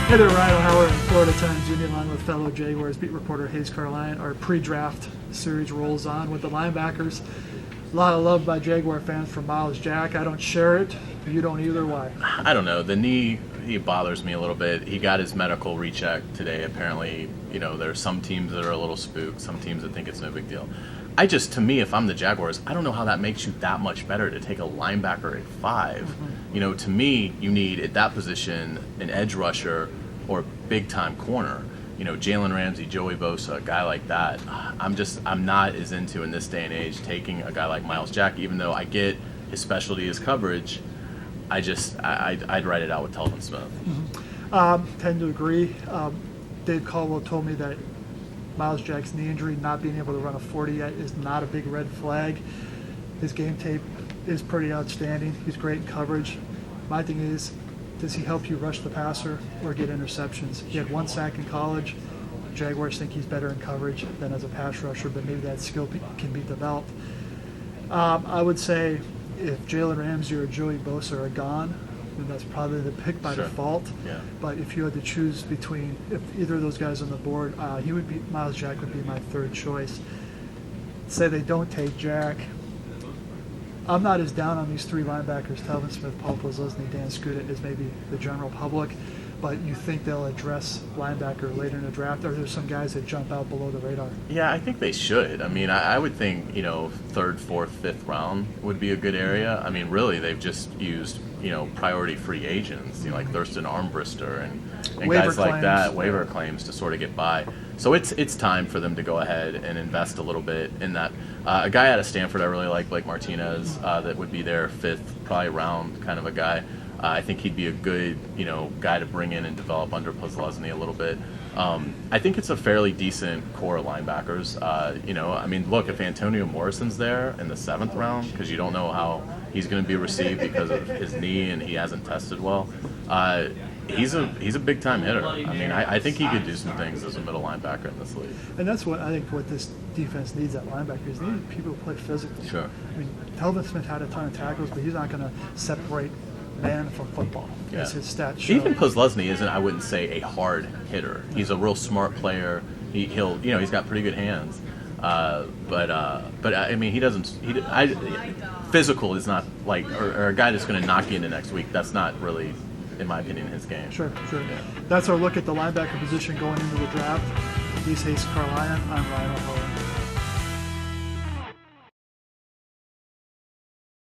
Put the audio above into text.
Hey there, Ryan O'Hauer in Florida Times Union, along with fellow Jaguars beat reporter Hayes Carline. Our pre-draft series rolls on with the linebackers. A lot of love by Jaguar fans for Miles Jack. I don't share it. You don't either. Why? I don't know. The knee, he bothers me a little bit. He got his medical recheck today. Apparently, there's some teams that are a little spooked, some teams that think it's no big deal. To me, if I'm the Jaguars, I don't know how that makes you that much better to take a linebacker at 5. Mm-hmm. To me, you need at that position an edge rusher or a big-time corner. Jalen Ramsey, Joey Bosa, a guy like that. I'm not as into in this day and age taking a guy like Miles Jack, even though I get his specialty is coverage. I'd write it out with Telvin Smith. Mm-hmm. Tend to agree. Dave Caldwell told me that Miles Jack's knee injury, not being able to run a 40 yet, is not a big red flag. His game tape is pretty outstanding. He's great in coverage. My thing is, does he help you rush the passer or get interceptions? He had 1 sack in college. Jaguars think he's better in coverage than as a pass rusher, but maybe that skill can be developed. I would say if Jalen Ramsey or Joey Bosa are gone, then that's probably the pick by default. Yeah. But if you had to choose between if either of those guys on the board, Miles Jack would be my third choice. Say they don't take Jack. I'm not as down on these 3 linebackers, Telvin Smith, Paul Posluszny, Dan Skuta, as maybe the general public, but you think they'll address linebacker later in the draft? Or are there some guys that jump out below the radar? Yeah, I think they should. I would think, 3rd, 4th, 5th round would be a good area. Really, they've just used, priority free agents, like Thurston Armbrister and guys like that, waiver claims to sort of get by. So it's time for them to go ahead and invest a little bit in that. A guy out of Stanford I really like, Blake Martinez, that would be their 5th, probably round kind of a guy. I think he'd be a good, guy to bring in and develop under Posluszny a little bit. I think it's a fairly decent core of linebackers. Look, if Antonio Morrison's there in the 7th round, because you don't know how he's going to be received because of his knee and he hasn't tested well, he's a big time hitter. I think he could do some things as a middle linebacker in this league. And that's what I think what this defense needs at linebackers. They need people who play physically. Sure. Telvin Smith had a ton of tackles, but he's not going to separate man from football. Yeah. As his stats show. Even Posluszny isn't, I wouldn't say, a hard hitter. He's a real smart player. He's got pretty good hands. He doesn't. Physical is not or a guy that's going to knock you into next week. That's not really, in my opinion, his game. Sure. Yeah. That's our look at the linebacker position going into the draft. He's Hayes Carline. I'm Ryan O'Hauer.